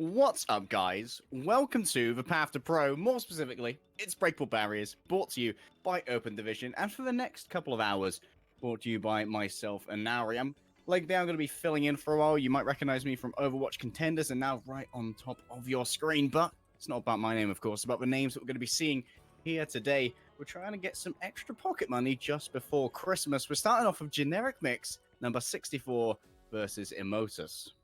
What's up, guys? Welcome to The Path to Pro. More specifically, it's Breakable Barriers, brought to you by Open Division, and for the next couple of hours, brought to you by myself and Nauri. I'm going to be filling in for a while. You might recognize me from Overwatch Contenders, and now right on top of your screen, but it's not about my name, of course, it's about the names that we're going to be seeing here today. We're trying to get some extra pocket money just before Christmas. We're starting off with Generic Mix, number 64 versus Immotus.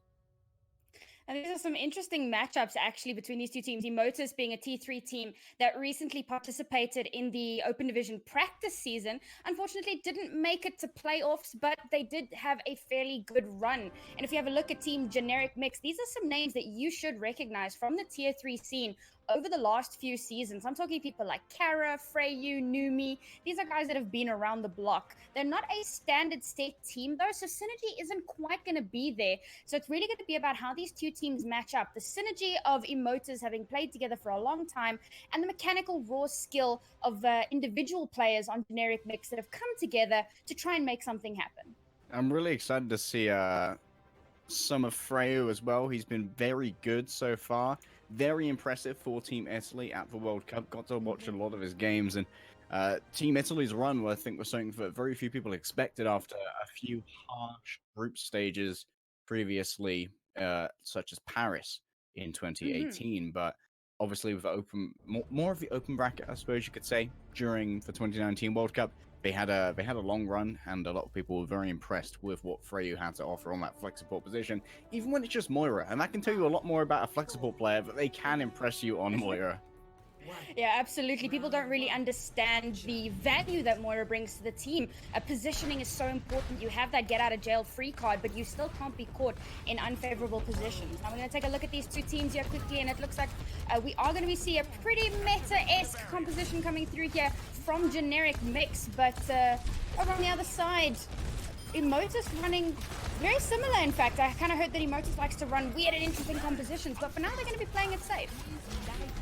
And these are some interesting matchups actually between these two teams. Immotus being a T3 team that recently participated in the Open Division practice season. Unfortunately, didn't make it to playoffs, but they did have a fairly good run. And if you have a look at Team Generic Mix, these are some names that you should recognize from the Tier 3 scene over the last few seasons. I'm talking people like Kara, Freyu, Numi. These are guys that have been around the block. They're not a standard state team though, so synergy isn't quite going to be there. So it's really going to be about how these two teams match up. The synergy of Immotus having played together for a long time, and the mechanical raw skill of individual players on Generic Mix that have come together to try and make something happen. I'm really excited to see some of Freyu as well. He's been very good so far. Very impressive for Team Italy at the World Cup. Got to watch a lot of his games, and Team Italy's run, I think, was something that very few people expected after a few harsh group stages previously, such as Paris in 2018. But obviously, with the open, more of the open bracket, I suppose you could say, during the 2019 World Cup, they had a long run, and a lot of people were very impressed with what Freyu had to offer on that flex support position, even when it's just Moira. And that can tell you a lot more about a flex support player, but they can impress you on Moira. Yeah, absolutely. People don't really understand the value that Moira brings to the team. Positioning is so important. You have that get out of jail free card, but you still can't be caught in unfavorable positions. Now we're going to take a look at these two teams here quickly, and it looks like we are going to be seeing a pretty meta-esque composition coming through here from Generic Mix, but over on the other side, Immotus running very similar. In fact, I kind of heard that Immotus likes to run weird and interesting compositions, but for now they're going to be playing it safe.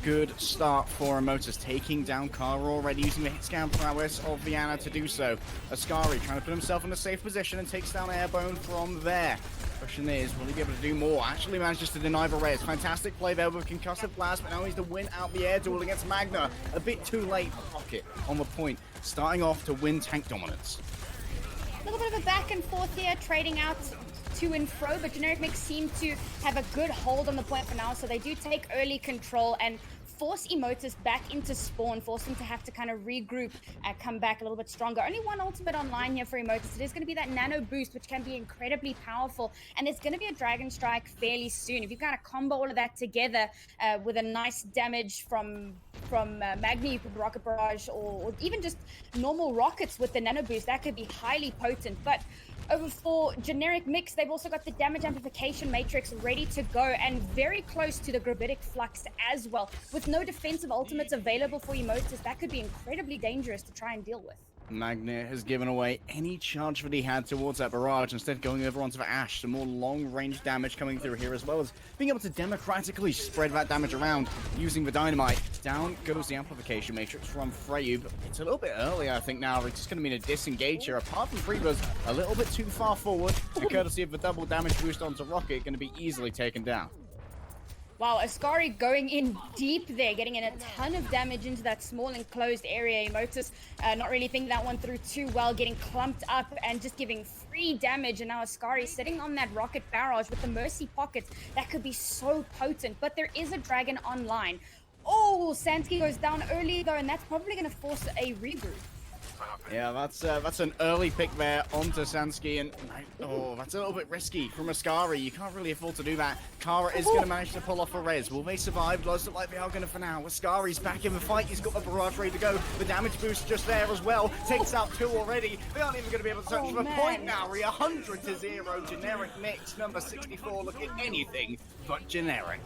Good start for Immotus, taking down Kara already, using the hit scan prowess of Viana to do so. Ascari trying to put himself in a safe position and takes down Airbone from there. Question is, will he be able to do more? Actually manages to deny the res. Fantastic play there with concussive blast, but now he's to win out the air duel against Magna. A bit too late for Pocket on the point, starting off to win tank dominance. A little bit of a back and forth here, trading out to and fro, but Generic Mix seem to have a good hold on the point for now, so they do take early control and force Immotus back into spawn, force him to have to kind of regroup and come back a little bit stronger. Only one ultimate online here for Immotus. It is going to be that nano boost, which can be incredibly powerful, and there's going to be a Dragon Strike fairly soon. If you kind of combo all of that together with a nice damage from Magni, you could Rocket Barrage, or even just normal rockets with the nano boost, that could be highly potent. But over for Generic Mix, they've also got the damage amplification matrix ready to go and very close to the gravitic flux as well. With no defensive ultimates available for Immotus, that could be incredibly dangerous to try and deal with. Magnet has given away any charge that he had towards that barrage, instead going over onto the Ash. Some more long-range damage coming through here, as well as being able to democratically spread that damage around using the dynamite. Down goes the amplification matrix from Freyu, but it's a little bit early, I think, now. It's just going to be a disengage here. Apart from Freeba's a little bit too far forward, to courtesy of the double damage boost onto Rocket, going to be easily taken down. Wow, Ascari going in deep there, getting in a ton of damage into that small enclosed area. Immotus not really thinking that one through too well, getting clumped up and just giving free damage. And now Ascari sitting on that rocket barrage with the Mercy pockets. That could be so potent, but there is a dragon online. Oh, Sansky goes down early though, and that's probably going to force a regroup. Yeah, that's an early pick there onto Sansky, and that's a little bit risky from Ascari. You can't really afford to do that. Kara is going to manage to pull off a res. Will they survive? Does look like they are going to for now. Ascari's back in the fight. He's got the barrage ready to go. The damage boost just there as well. Takes out two already. They aren't even going to be able to touch the point now. We're 100-0. Generic Mix, number 64, looking anything but generic.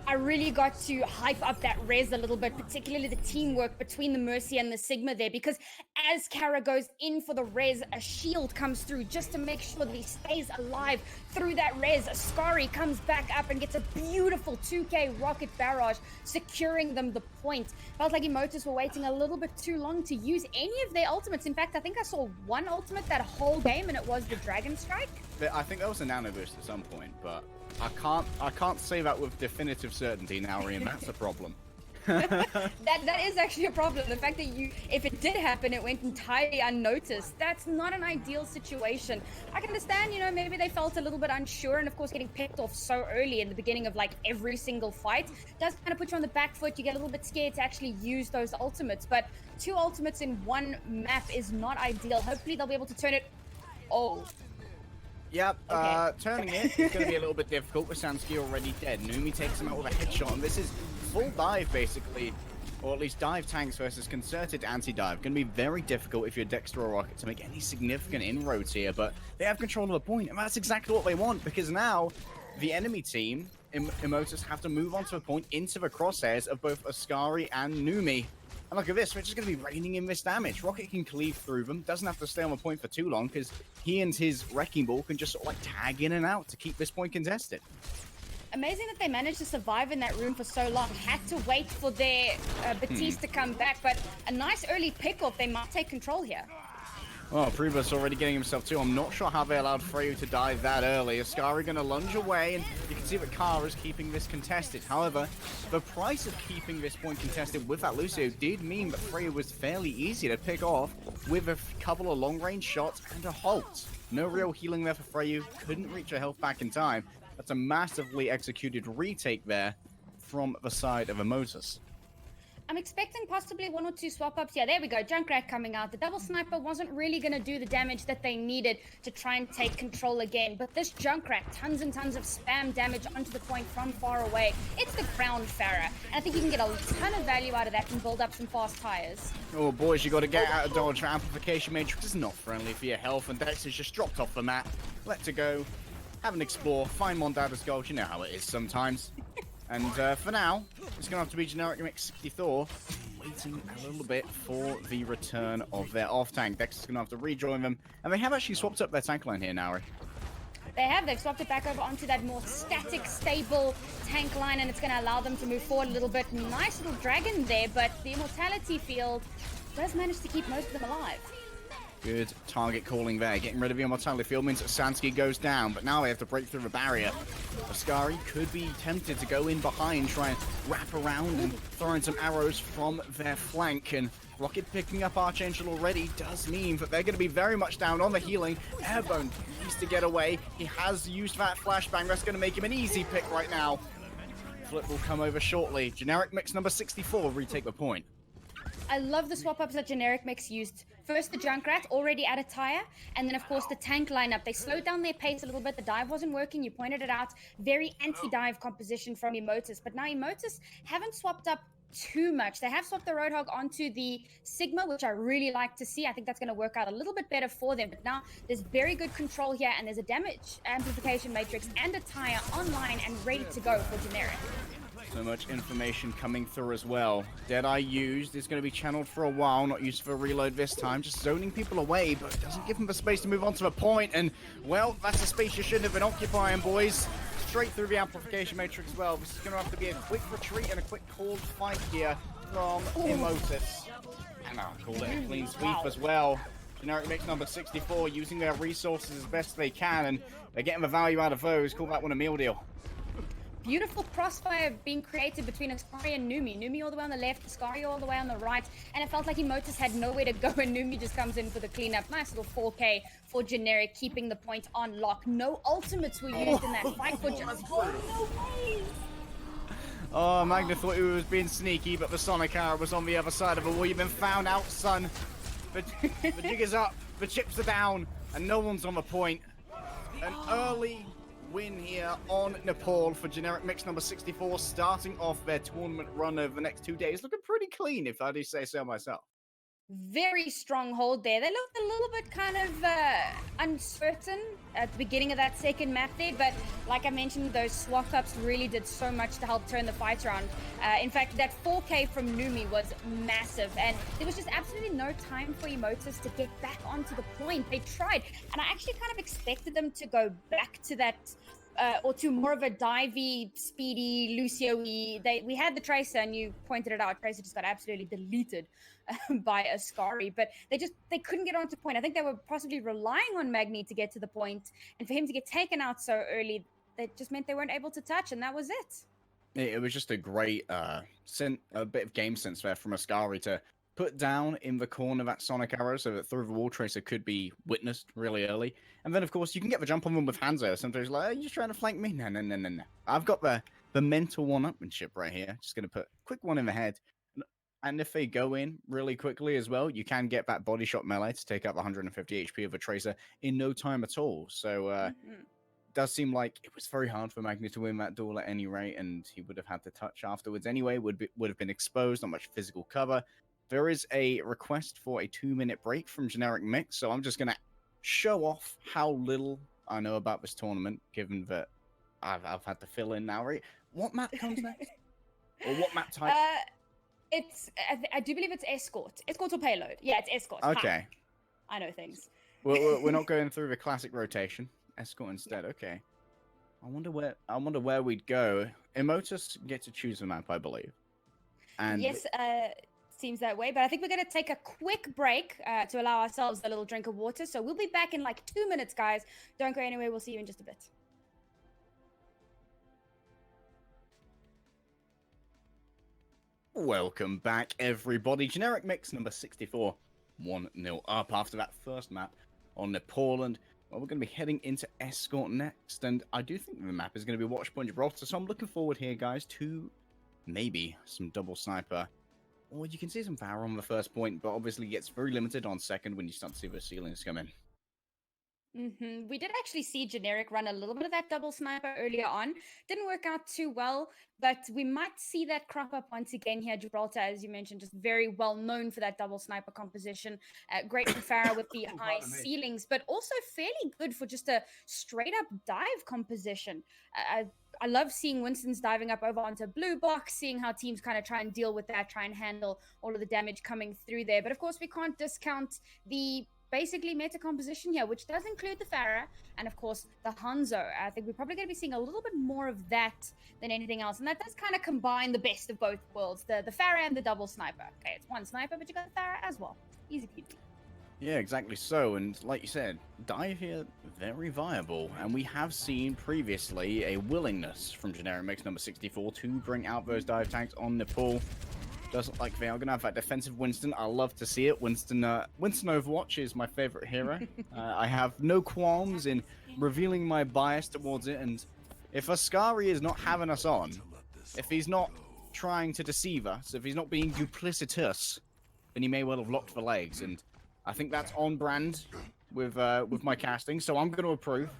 I really got to hype up that res a little bit, particularly the teamwork between the Mercy and the Sigma there, because as Kara goes in for the res, a shield comes through just to make sure that he stays alive through that res. Ascari comes back up and gets a beautiful 2k rocket barrage, securing them the point. Felt like Immotus were waiting a little bit too long to use any of their ultimates. In fact, I think I saw one ultimate that whole game, and it was the Dragon Strike. I think there was a nano boost at some point, but I can't say that with definitive certainty now, Ian. That's a problem. That is actually a problem. The fact that if it did happen, it went entirely unnoticed. That's not an ideal situation. I can understand, you know, maybe they felt a little bit unsure, and of course getting picked off so early in the beginning of like every single fight does kind of put you on the back foot. You get a little bit scared to actually use those ultimates, but 2 ultimates in one map is not ideal. Hopefully they'll be able to turn it. Oh. Yep, Okay. turning it is going to be a little bit difficult with Sansky already dead. Numi takes him out with a headshot, and this is full dive, basically. Or at least dive tanks versus concerted anti-dive. Going to be very difficult if you're Dexter or Rocket to make any significant inroads here, but they have control of the point, and that's exactly what they want, because now the enemy team, Immotus, have to move onto a point into the crosshairs of both Ascari and Numi. And look at this, we're just going to be raining in this damage. Rocket can cleave through them, doesn't have to stay on the point for too long, because he and his Wrecking Ball can just sort of like tag in and out to keep this point contested. Amazing that they managed to survive in that room for so long. Had to wait for their Batiste to come back, but a nice early pick-off. They might take control here. Oh, Priebus already getting himself too. I'm not sure how they allowed Freyu to dive that early. Ascari going to lunge away, and you can see that Kara's keeping this contested. However, the price of keeping this point contested with that Lucio did mean that Freyu was fairly easy to pick off with a couple of long-range shots and a halt. No real healing there for Freyu. Couldn't reach her health back in time. That's a massively executed retake there from the side of Immotus. I'm expecting possibly 1 or 2 swap-ups. Yeah, there we go. Junkrat coming out. The double sniper wasn't really going to do the damage that they needed to try and take control again. But this Junkrat, tons and tons of spam damage onto the point from far away. It's the ground Farah. And I think you can get a ton of value out of that and build up some fast tires. Oh, boys, you got to get out of dodge. Amplification Matrix is not friendly for your health, and Dex has just dropped off the map. Let to go. Have an explore. Find Mondada's gold. You know how it is sometimes. And for now, it's going to have to be generic mix 64, waiting a little bit for the return of their off-tank. Dex is going to have to rejoin them, and they have actually swapped up their tank line here, Nauri. They have. They've swapped it back over onto that more static, stable tank line, and it's going to allow them to move forward a little bit. Nice little dragon there, but the immortality field does manage to keep most of them alive. Good target calling there. Getting rid of the immortality field means that Sansky goes down, but now they have to break through the barrier. Ascari could be tempted to go in behind, try and wrap around and throw in some arrows from their flank. And Rocket picking up Archangel already does mean that they're going to be very much down on the healing. Airbone needs to get away. He has used that flashbang. That's going to make him an easy pick right now. Flip will come over shortly. Generic mix number 64 retake the point. I love the swap-ups that Generic Mix used. First, the Junkrat, already at a tire, and then, of course, the tank lineup. They slowed down their pace a little bit. The dive wasn't working. You pointed it out. Very anti-dive composition from Immotus. But now Immotus haven't swapped up too much. They have swapped the Roadhog onto the Sigma, which I really like to see. I think that's going to work out a little bit better for them. But now there's very good control here, and there's a damage amplification matrix and a tire online and ready to go for Generic. So much information coming through as well. Deadeye used is going to be channeled for a while, not used for a reload this time, just zoning people away, but it doesn't give them the space to move on to the point, and, well, that's a space you shouldn't have been occupying, boys. Straight through the amplification matrix as well. This is going to have to be a quick retreat and a quick called fight here from Immotus. And I'll call it a clean sweep as well. Generic mix number 64, using their resources as best they can, and they're getting the value out of those. Call that one a meal deal. Beautiful crossfire being created between Ascari and Numi. Numi all the way on the left, Ascari all the way on the right. And it felt like Immotus had nowhere to go, and Numi just comes in for the cleanup. Nice little 4K for Generic, keeping the point on lock. No ultimates were used in that fight for just... Oh, no way! Oh, Magna thought he was being sneaky, but the Sonic arrow was on the other side of the wall. You've been found out, son. The jig is up, the chips are down, and no one's on the point. An early win here on Nepal for Generic Mix number 64, starting off their tournament run over the next 2 days. Looking pretty clean, if I do say so myself. Very strong hold there. They looked a little bit kind of uncertain at the beginning of that second map there, but like I mentioned, those swap-ups really did so much to help turn the fight around. In fact, that 4K from Numi was massive, and there was just absolutely no time for Immotus to get back onto the point. They tried, and I actually kind of expected them to go back to that or to more of a divey, speedy, Lucio-y. We had the Tracer, and you pointed it out. Tracer just got absolutely deleted by Ascari, but they couldn't get onto point. I think they were possibly relying on Magni to get to the point, and for him to get taken out so early, that just meant they weren't able to touch, and that was it. It was just a great a bit of game sense there from Ascari to put down in the corner that Sonic Arrow so that through the wall Tracer could be witnessed really early. And then, of course, you can get the jump on them with Hanzo. Sometimes like, are you trying to flank me? No, no, no, no, no. I've got the mental one-upmanship right here. Just going to put a quick one in the head. And if they go in really quickly as well, you can get that body shot melee to take up 150 HP of a Tracer in no time at all. So, does seem like it was very hard for Magni to win that duel at any rate, and he would have had to touch afterwards anyway, would have been exposed, not much physical cover. There is a request for a 2-minute break from Generic Mix, so I'm just going to show off how little I know about this tournament, given that I've had to fill in now, right? What map comes next? Or what map type? I do believe it's escort. Escort or payload? Yeah, it's escort. Okay. Ha. I know things. We're not going through the classic rotation. Escort instead. Okay. I wonder where we'd go. Immotus get to choose the map, I believe. And yes, seems that way. But I think we're going to take a quick break to allow ourselves a little drink of water. So we'll be back in like 2 minutes, guys. Don't go anywhere. We'll see you in just a bit. Welcome back, everybody. Generic Mix number 64. 1-0 up after that first map on Poland. Well, we're going to be heading into Escort next, and I do think the map is going to be Watchpoint Gibraltar, so I'm looking forward here, guys, to maybe some double sniper. Or you can see some power on the first point, but obviously gets very limited on second when you start to see the ceilings come in. We did actually see Generic run a little bit of that double sniper earlier on. Didn't work out too well, but we might see that crop up once again here. Gibraltar, as you mentioned, just very well known for that double sniper composition. Great for Farah with the high ceilings, but also fairly good for just a straight up dive composition. I love seeing Winston's diving up over onto blue box, seeing how teams kind of try and deal with that, try and handle all of the damage coming through there. But of course, we can't discount the basically meta composition here, which does include the Farah and of course the Hanzo. I think we're probably going to be seeing a little bit more of that than anything else, and that does kind of combine the best of both worlds, the Farah and the double sniper. Okay, it's one sniper, but you got the Farah as well. Easy peasy. Yeah, exactly so, and like you said, dive here, very viable, and we have seen previously a willingness from Generic Mix number 64 to bring out those dive tanks on Nepal. Does look like they are going to have that defensive Winston. I love to see it. Winston Overwatch is my favorite hero. I have no qualms in revealing my bias towards it, and if Ascari is not having us on, if he's not trying to deceive us, if he's not being duplicitous, then he may well have locked the legs, and I think that's on brand with my casting, so I'm going to approve.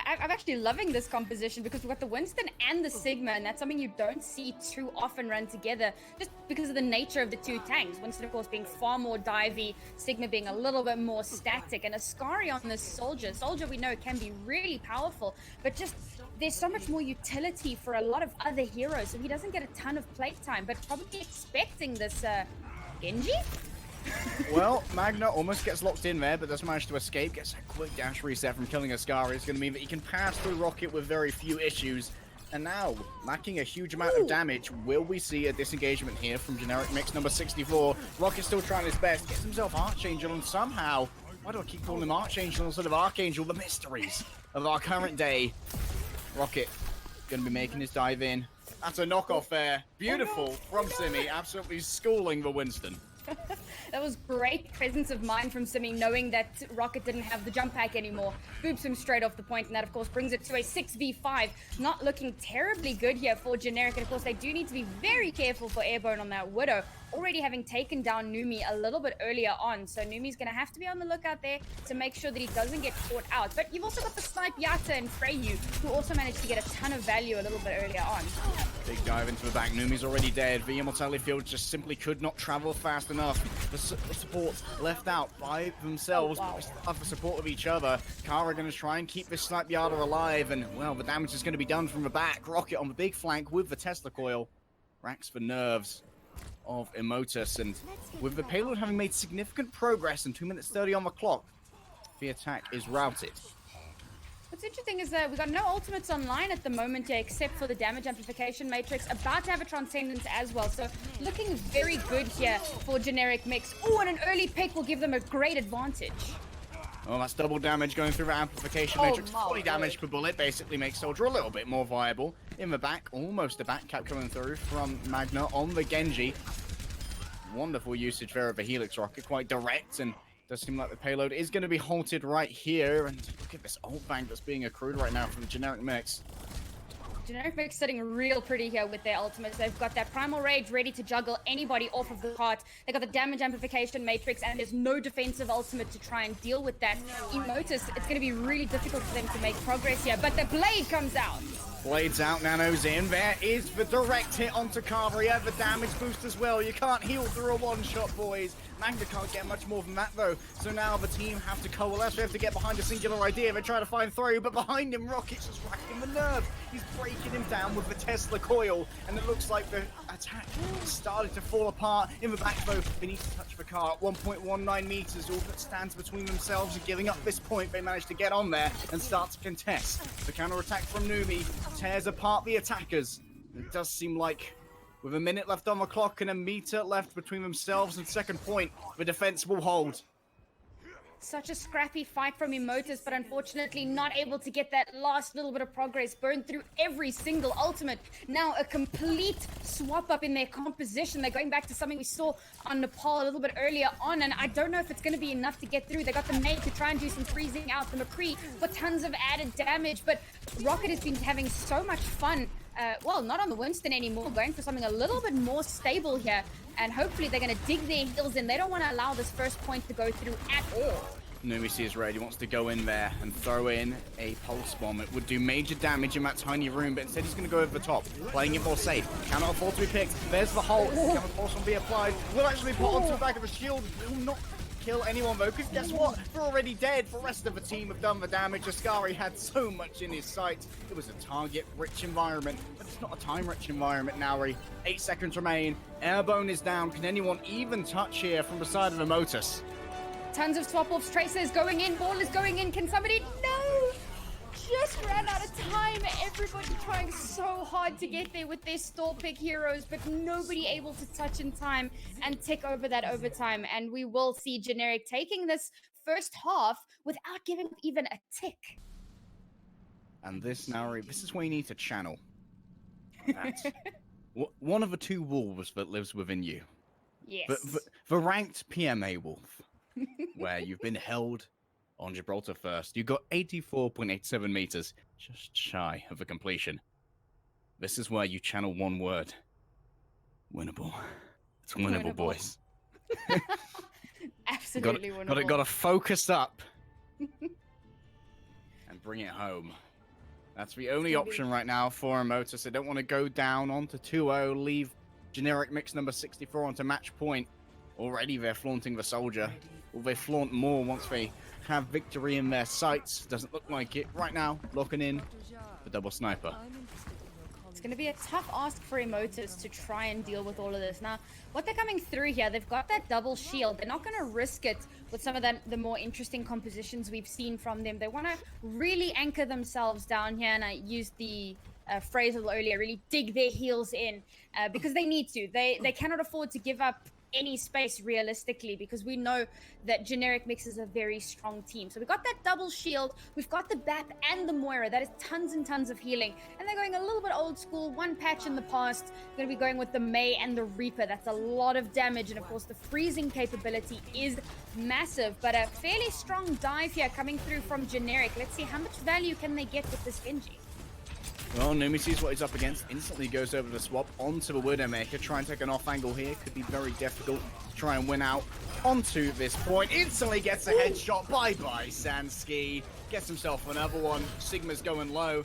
I'm actually loving this composition because we've got the Winston and the Sigma, and that's something you don't see too often run together just because of the nature of the two tanks. Winston, of course, being far more divey, Sigma being a little bit more static, and Ascari on this Soldier. Soldier, we know, can be really powerful, but just there's so much more utility for a lot of other heroes, so he doesn't get a ton of playtime, but probably expecting this Genji? Well, Magna almost gets locked in there, but does manage to escape. Gets a quick dash reset from killing Ascari. It's going to mean that he can pass through Rocket with very few issues. And now, lacking a huge amount of damage, will we see a disengagement here from Generic Mix number 64? Rocket still trying his best, gets himself Archangel, and somehow, why do I keep calling him Archangel instead of Archangel? The mysteries of our current day. Rocket going to be making his dive in. That's a knockoff there. Beautiful from Simi, absolutely schooling the Winston. That was great presence of mind from Simi, knowing that Rocket didn't have the jump pack anymore. Boops him straight off the point, and that, of course, brings it to a 6v5. Not looking terribly good here for Generic, and, of course, they do need to be very careful for Airborne on that Widow, already having taken down Numi a little bit earlier on. So Numi's going to have to be on the lookout there to make sure that he doesn't get caught out. But you've also got the Snipe Yata and Freyu, who also managed to get a ton of value a little bit earlier on. Big dive into the back. Numi's already dead. The Immortality Field just simply could not travel fast enough. The support left out by themselves, but they still have the support of each other. Kara going to try and keep this Snipe Yata alive, and, well, the damage is going to be done from the back. Rocket on the big flank with the Tesla coil. Racks the nerves of Immotus, and with the payload having made significant progress and 2 minutes 30 on the clock, the attack is routed. What's interesting is that we got no ultimates online at the moment here, except for the damage amplification matrix. About to have a transcendence as well, so looking very good here for Generic Mix. Oh, and an early pick will give them a great advantage. Oh, that's double damage going through the amplification matrix. 40 damage per bullet basically makes Soldier a little bit more viable. In the back, almost a back cap coming through from Magna on the Genji. Wonderful usage there of the Helix rocket, quite direct, and does seem like the payload is going to be halted right here. And look at this ult bank that's being accrued right now from Generic Mix. Generic Mix sitting real pretty here with their ultimates. They've got that Primal Rage ready to juggle anybody off of the cart. They got the damage amplification matrix, and there's no defensive ultimate to try and deal with that. Immotus, it's going to be really difficult for them to make progress here, but the blade comes out. Blades out, Nano's in. There is the direct hit onto Carveria, the damage boost as well. You can't heal through a one-shot, boys. Magna can't get much more than that, though. So now the team have to coalesce. We have to get behind a singular idea. They try to find through, but behind him, Rocket's just racking the nerve. He's breaking him down with the Tesla coil, and it looks like the attack started to fall apart. In the back, though, they need to touch the car at 1.19 meters. All that stands between themselves and giving up this point. They managed to get on there and start to contest. The counter-attack from Numi tears apart the attackers. It does seem like with a minute left on the clock and a meter left between themselves and second point, the defense will hold. Such a scrappy fight from Immotus, but unfortunately not able to get that last little bit of progress. Burned through every single ultimate. Now a complete swap up in their composition. They're going back to something we saw on Nepal a little bit earlier on, and I don't know if it's going to be enough to get through. They got the Nate to try and do some freezing out. The McCree for tons of added damage, but Rocket has been having so much fun. Well, not on the Winston anymore, going for something a little bit more stable here, and hopefully they're going to dig their heels in. They don't want to allow this first point to go through at all. Numisi is ready. He wants to go in there and throw in a pulse bomb. It would do major damage in that tiny room, but instead he's going to go over the top, playing it more safe. Cannot afford to be picked. There's the hole. Can force will be applied. Will actually put onto the back of the shield. Will not kill anyone though, because guess what? They're already dead. The rest of the team have done the damage. Ascari had so much in his sight. It was a target-rich environment, but it's not a time-rich environment now. 8 seconds remain. Airborne is down. Can anyone even touch here from the side of Immotus? Tons of swap-offs. Tracers going in. Ball is going in. Can somebody? No! Just ran out of time. Everybody trying so hard to get there with their stall pick heroes, but nobody able to touch in time and tick over that overtime. And we will see Generic taking this first half without giving even a tick. And this now, this is where you need to channel. That's one of the two wolves that lives within you. Yes. The ranked PMA wolf, where you've been held on Gibraltar first. You got 84.87 meters, just shy of a completion. This is where you channel one word. Winnable. It's winnable, boys. Absolutely winnable. Got to focus up and bring it home. That's the only option right now for Immotus. They don't want to go down onto 2-0, leave Generic Mix number 64 onto match point. Already they're flaunting the soldier. Will they flaunt more once they have victory in their sights? Doesn't look like it. Right now, locking in the double sniper. It's going to be a tough ask for Immotus to try and deal with all of this. Now, what they're coming through here, they've got that double shield. They're not going to risk it with some of the more interesting compositions we've seen from them. They want to really anchor themselves down here, and I used the phrase a little earlier, really dig their heels in because they need to. They cannot afford to give up any space realistically, because we know that Generic Mix is a very strong team. So we've got that double shield, we've got the BAP and the Moira. That is tons and tons of healing, and they're going a little bit old school, one patch in the past. Going to be going with the May and the Reaper. That's a lot of damage, and of course the freezing capability is massive, but a fairly strong dive here coming through from Generic. Let's see how much value can they get with this Genji. Well, Numi sees what he's up against, instantly goes over the swap onto the Widowmaker. Try and take an off angle here. Could be very difficult to try and win out onto this point. Instantly gets a headshot. Bye-bye, Sansky. Gets himself another one. Sigma's going low.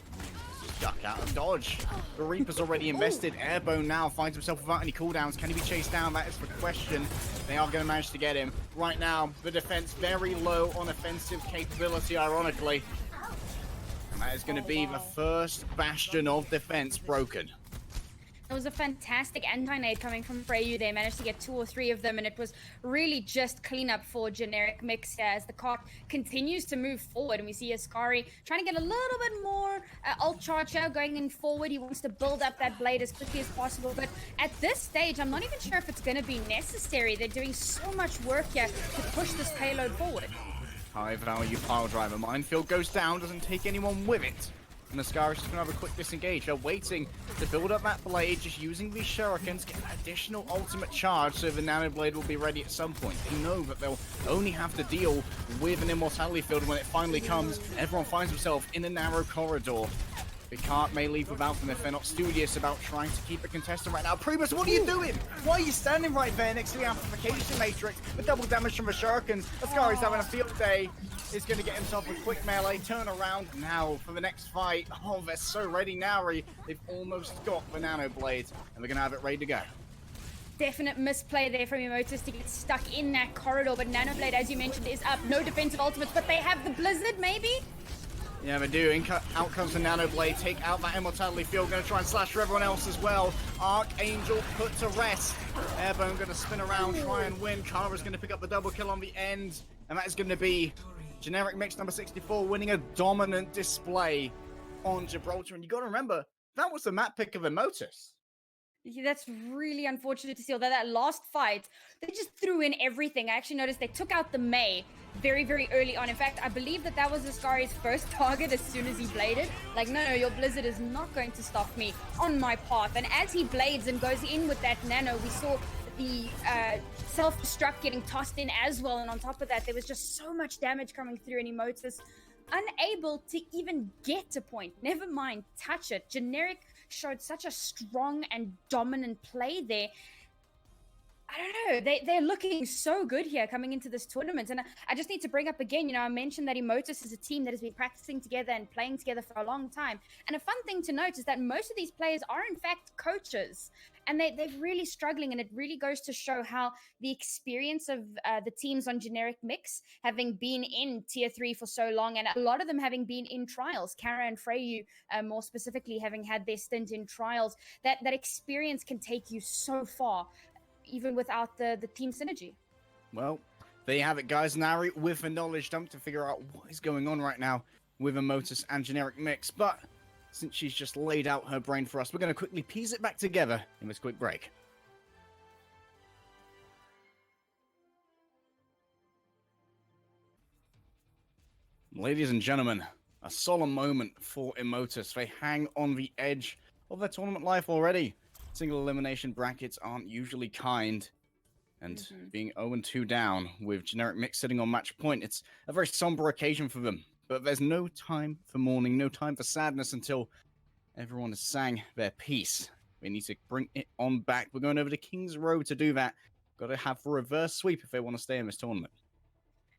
Duck out of dodge. The Reaper's already invested. Airbone now finds himself without any cooldowns. Can he be chased down? That is the question. They are going to manage to get him. Right now, the defense very low on offensive capability, ironically. That is going to be the first bastion of defense broken. It was a fantastic anti-nade coming from Freyu. They managed to get 2 or 3 of them, and it was really just cleanup for Generic Mix here as the cart continues to move forward. And we see Ascari trying to get a little bit more ult charge here, going in forward. He wants to build up that blade as quickly as possible. But at this stage, I'm not even sure if it's going to be necessary. They're doing so much work here to push this payload forward. High value pile driver. Minefield goes down, doesn't take anyone with it. And Ascari is just going to have a quick disengage. They're waiting to build up that blade, just using these shurikens, get an additional ultimate charge so the nano blade will be ready at some point. They know that they'll only have to deal with an immortality field when it finally comes. Everyone finds himself in a narrow corridor. They may leave without them if they're not studious about trying to keep a contestant right now. Primus, what are you doing? Why are you standing right there next to the amplification matrix with double damage from the shurikens? Ascari's having a field day. He's going to get himself a quick melee, turn around now for the next fight. Oh, they're so ready now. They've almost got the nano blade, and they're going to have it ready to go. Definite misplay there from Immotus to get stuck in that corridor, but Nanoblade, as you mentioned, is up. No defensive ultimates, but they have the Blizzard, maybe? Yeah, they do. Out comes the Nano Blade. Take out that Immortality Field. Going to try and slash for everyone else as well. Archangel put to rest. Airborne going to spin around, try and win. Kara's going to pick up the double kill on the end. And that is going to be Generic Mix number 64 winning a dominant display on Gibraltar. And you got to remember, that was the map pick of Immotus. Yeah, that's really unfortunate to see. Although that last fight, they just threw in everything. I actually noticed they took out the Mei very, very early on. In fact, I believe that was Ascari's first target as soon as he bladed. Like, no, your Blizzard is not going to stop me on my path. And as he blades and goes in with that nano, we saw the self-destruct getting tossed in as well. And on top of that, there was just so much damage coming through, and Immotus unable to even get a point. Never mind, touch it. Generic showed such a strong and dominant play there. I don't know, they're looking so good here coming into this tournament. And I just need to bring up again, I mentioned that Immotus is a team that has been practicing together and playing together for a long time. And a fun thing to note is that most of these players are in fact coaches. And they're really struggling, and it really goes to show how the experience of the teams on Generic Mix, having been in Tier 3 for so long, and a lot of them having been in trials, Kara and Freyu more specifically having had their stint in trials, that experience can take you so far, even without the team synergy. Well, there you have it, guys. Nari with a knowledge dump to figure out what is going on right now with Immotus and Generic Mix. But since she's just laid out her brain for us, we're going to quickly piece it back together in this quick break. Ladies and gentlemen, a solemn moment for Immotus. They hang on the edge of their tournament life already. Single elimination brackets aren't usually kind. And being 0-2 down with Generic Mix sitting on match point, it's a very somber occasion for them. But there's no time for mourning, no time for sadness until everyone has sang their piece. We need to bring it on back. We're going over to King's Road to do that. Got to have a reverse sweep if they want to stay in this tournament.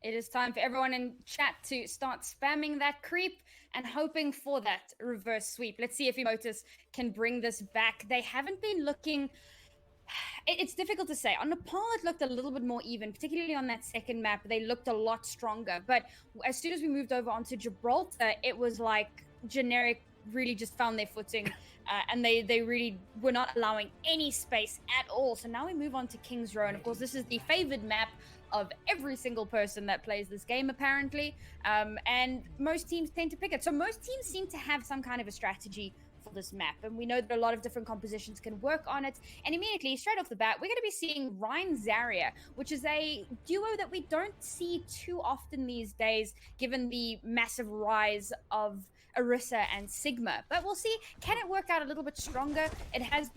It is time for everyone in chat to start spamming that creep and hoping for that reverse sweep. Let's see if Immotus can bring this back. They haven't been looking... It's difficult to say. On Nepal, it looked a little bit more even, particularly on that second map. They looked a lot stronger. But as soon as we moved over onto Gibraltar, it was like Generic really just found their footing. And they really were not allowing any space at all. So now we move on to King's Row. And of course, this is the favored map of every single person that plays this game, apparently. And most teams tend to pick it. So most teams seem to have some kind of a strategy for this map, and we know that a lot of different compositions can work on it. And immediately, straight off the bat, we're going to be seeing Ryan Zarya, which is a duo that we don't see too often these days, given the massive rise of Orisa and Sigma. But we'll see, can it work out a little bit stronger? It has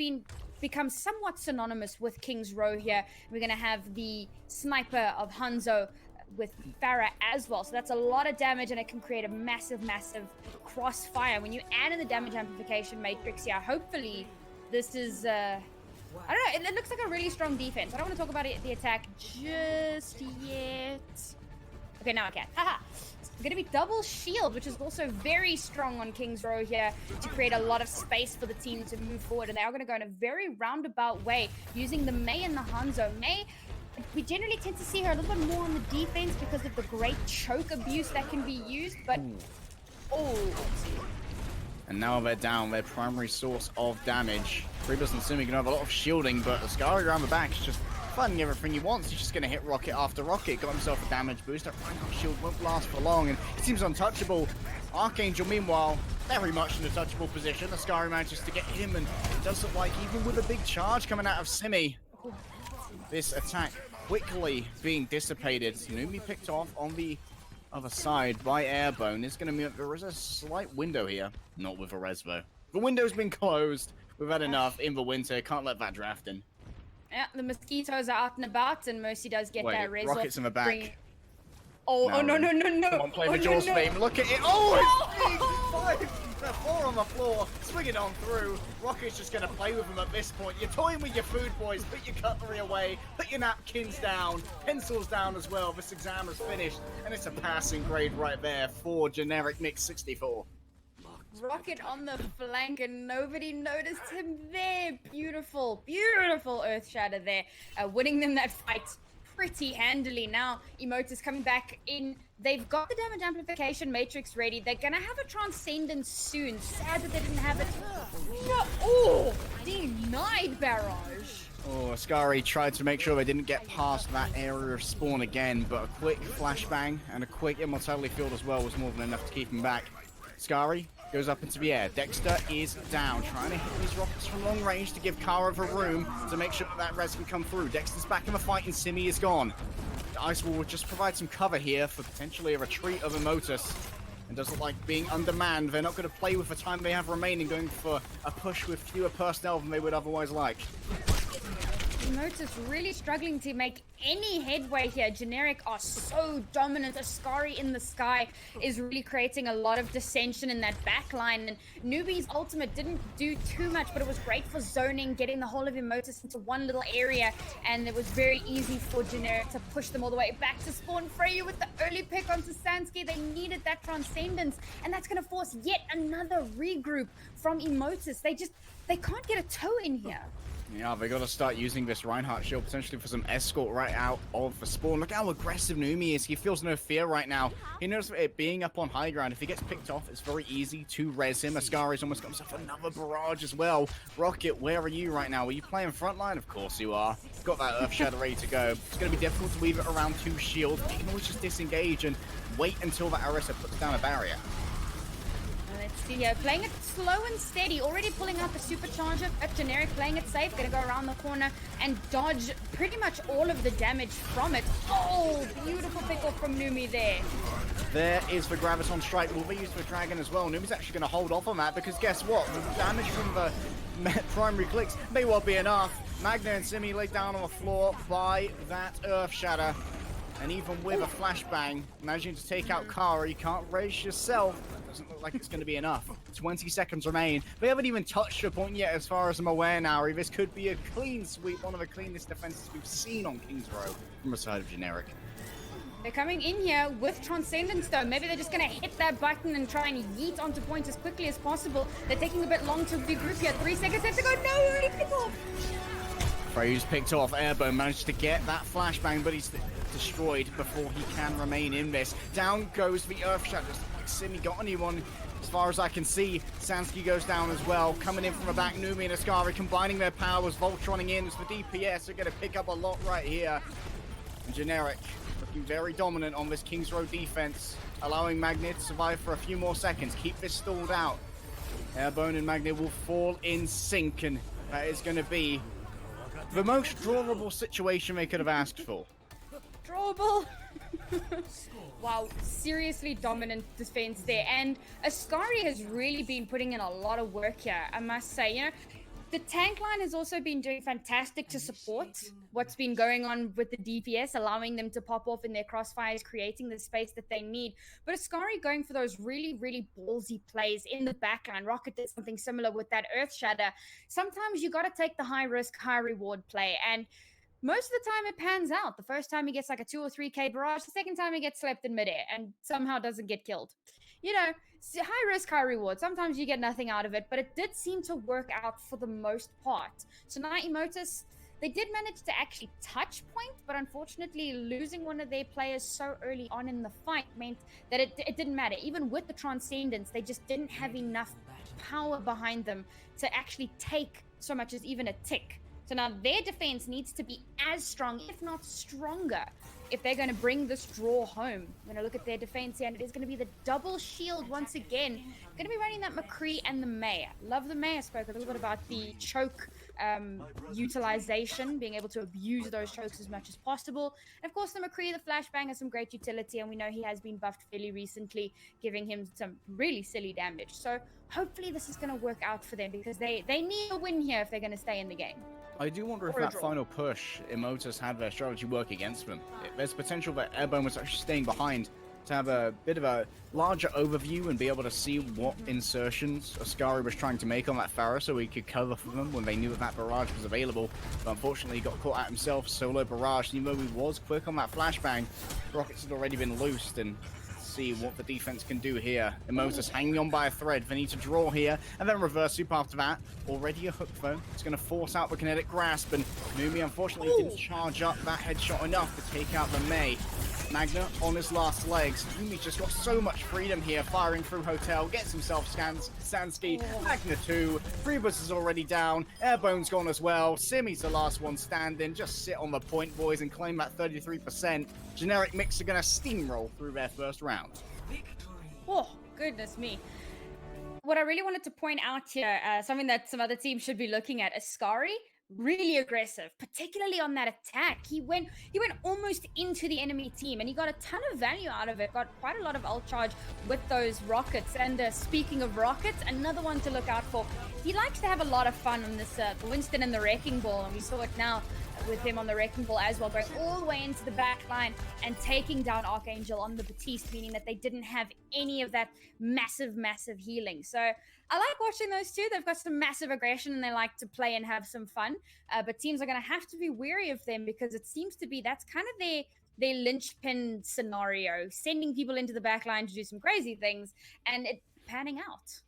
become somewhat synonymous with King's Row here. We're going to have the sniper of Hanzo with Farah as well. So that's a lot of damage, and it can create a massive, massive crossfire. When you add in the damage amplification matrix here, hopefully this is, I don't know, it looks like a really strong defense. I don't want to talk about the attack just yet. Okay, now I can. Haha. It's going to be double shield, which is also very strong on King's Row here to create a lot of space for the team to move forward. And they are going to go in a very roundabout way using the Mei and the Hanzo. Mei, we generally tend to see her a little bit more on the defense because of the great choke abuse that can be used, but... Oh, And now they're down their primary source of damage. Freebus and Simi can have a lot of shielding, but Ascari around the back is just finding everything he wants. He's just going to hit rocket after rocket. Got himself a damage boost. That Reinhardt shield won't last for long, and he seems untouchable. Archangel, meanwhile, very much in a touchable position. Ascari manages to get him, and it does look like even with a big charge coming out of Simi, this attack quickly being dissipated. Numi picked off on the other side by Airbone. It's going to mean there is a slight window here. Not with a Resvo. The window's been closed. We've had enough in the winter. Can't let that draft in. Yeah, the mosquitoes are out and about, and Mercy does get that res. Rockets in the back. Oh, no. Come on, play the Jaws flame. Look at it. Oh, it's big. 4 on the floor. Swing it on through. Rocket's just going to play with them at this point. You're toying with your food, boys. Put your cutlery away. Put your napkins down. Pencils down as well. This exam is finished. And it's a passing grade right there for generic Mix 64. Rocket on the flank, and nobody noticed him there. Beautiful, beautiful Earth Shatter there. Winning them that fight pretty handily. Now Immotus coming back in. They've got the damage amplification matrix ready. They're gonna have a transcendence soon. Sad that they didn't have it. No. Oh, denied barrage. Oh, Ascari tried to make sure they didn't get past that area of spawn again, but a quick flashbang and a quick immortality field as well was more than enough to keep him back. Ascari goes up into the air. Dexter is down, trying to hit these rockets from long range to give Kara the room to make sure that res can come through. Dexter's back in the fight and Simi is gone. The Ice Wall will just provide some cover here for potentially a retreat of Immotus. It doesn't like being undermanned. They're not going to play with the time they have remaining, going for a push with fewer personnel than they would otherwise like. Immotus really struggling to make any headway here. Generic are so dominant. Ascari in the sky is really creating a lot of dissension in that back line. And Newbie's ultimate didn't do too much, but it was great for zoning, getting the whole of Immotus into one little area. And it was very easy for Generic to push them all the way back to spawn. Freya with the early pick onto Sansky. They needed that transcendence. And that's going to force yet another regroup from Immotus. They can't get a toe in here. Yeah, they got to start using this Reinhardt shield potentially for some escort right out of the spawn. Look how aggressive Numi is. He feels no fear right now. He knows it being up on high ground. If he gets picked off, it's very easy to res him. Ascari's almost got himself another barrage as well. Rocket, where are you right now? Are you playing frontline? Of course you are. Got that Earth Shadow ready to go. It's going to be difficult to weave it around 2 shields. You can always just disengage and wait until that Arisa puts down a barrier. Let's see here, playing it slow and steady, already pulling out the supercharger at Generic, playing it safe, gonna go around the corner and dodge pretty much all of the damage from it. Oh, beautiful pickle from Numi there. There is the Graviton Strike. Will be used for Dragon as well. Numi's actually going to hold off on that because guess what? The damage from the primary clicks may well be enough. Magna and Simi laid down on the floor by that Earth Shatter. And even with a flashbang, managing to take out Kara, you can't raise yourself. Doesn't look like it's going to be enough. 20 seconds remain. They haven't even touched the point yet as far as I'm aware now. This could be a clean sweep, one of the cleanest defenses we've seen on Kings Row from the side of Generic. They're coming in here with Transcendence though. Maybe they're just going to hit that button and try and yeet onto point as quickly as possible. They're taking a bit long to regroup here. 3 seconds left to go. No, already picked off. Freya's picked off. Airbone managed to get that flashbang, but he's destroyed before he can remain in this. Down goes the Earth Shadow. Like Simi got anyone as far as I can see. Sansky goes down as well. Coming in from the back, Numi and Ascari combining their powers. Voltroning in as the DPS are going to pick up a lot right here. And Generic looking very dominant on this Kings Row defense, allowing Magnet to survive for a few more seconds. Keep this stalled out. Airbone and Magnet will fall in sync, and that is going to be the most drawable situation they could have asked for. Drawable. Wow, seriously dominant defense there. And Ascari has really been putting in a lot of work here, I must say. You know, the tank line has also been doing fantastic to support what's been going on with the DPS, allowing them to pop off in their crossfires, creating the space that they need. But Ascari going for those really, really ballsy plays in the backline. Rocket did something similar with that Earth Shatter. Sometimes you got to take the high risk, high reward play. And most of the time it pans out. The first time he gets like a 2 or 3k barrage. The second time he gets slept in midair and somehow doesn't get killed. You know, high risk, high reward. Sometimes you get nothing out of it, but it did seem to work out for the most part. So now Immotus, They did manage to actually touch point, but unfortunately losing one of their players so early on in the fight meant that it didn't matter. Even with the Transcendence, they just didn't have enough power behind them to actually take so much as even a tick. So now their defense needs to be as strong, if not stronger, if they're going to bring this draw home. I'm going to look at their defense here, and it is going to be the double shield once again. Going to be running that McCree and the May. Love the May. I spoke a little bit about the choke utilization, being able to abuse those chokes as much as possible. And of course, the McCree, the flashbang, has some great utility, and we know he has been buffed fairly recently, giving him some really silly damage. So hopefully this is going to work out for them, because they need a win here if they're going to stay in the game. I do wonder if that final push, Immotus had their strategy work against them. There's potential that Airborne was actually staying behind to have a bit of a larger overview and be able to see what insertions Ascari was trying to make on that Pharah so he could cover for them when they knew that barrage was available. But unfortunately, he got caught out himself, solo barrage. And even though he was quick on that flashbang, rockets had already been loosed, and see what the defense can do here. Immotus hanging on by a thread. They need to draw here, and then reverse soup after that. Already a hook though. It's going to force out the kinetic grasp, and Numi unfortunately didn't charge up that headshot enough to take out the May. Magna on his last legs. Numi just got so much freedom here, firing through Hotel, gets himself Sansky. Magna 2, Freebus is already down, Airbone's gone as well, Simi's the last one standing. Just sit on the point, boys, and claim that 33%. Generic Mix are going to steamroll through their first round. Oh, goodness me. What I really wanted to point out here, something that some other teams should be looking at, Ascari, really aggressive, particularly on that attack. He went almost into the enemy team, and he got a ton of value out of it. Got quite a lot of ult charge with those rockets. And speaking of rockets, another one to look out for. He likes to have a lot of fun on this the Winston and the Wrecking Ball, and we saw it now with him on the Wrecking Ball as well, going all the way into the back line and taking down Archangel on the Batiste, meaning that they didn't have any of that massive healing. So I like watching those two. They've got some massive aggression, and they like to play and have some fun. But teams are going to have to be wary of them, because it seems to be that's kind of their linchpin scenario, sending people into the back line to do some crazy things, and it panning out.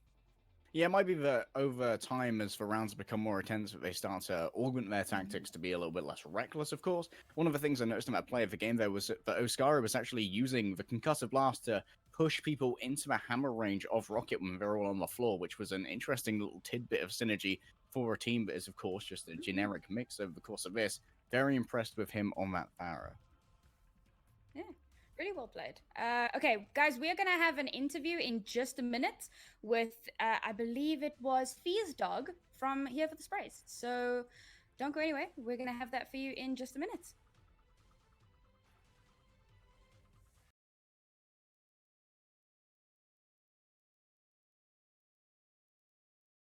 Yeah, it might be that over time, as the rounds become more intense, that they start to augment their tactics to be a little bit less reckless, of course. One of the things I noticed about play of the game, though, was that Oscara was actually using the concussive blast to push people into the hammer range of Rocket when they're all on the floor, which was an interesting little tidbit of synergy for a team that is, of course, just a generic mix over the course of this. Very impressed with him on that Pharah. Yeah. Really well played. Okay, guys, we are going to have an interview in just a minute with, I believe it was Fear's Dog from Here for the Sprays. So don't go anywhere. We're going to have that for you in just a minute.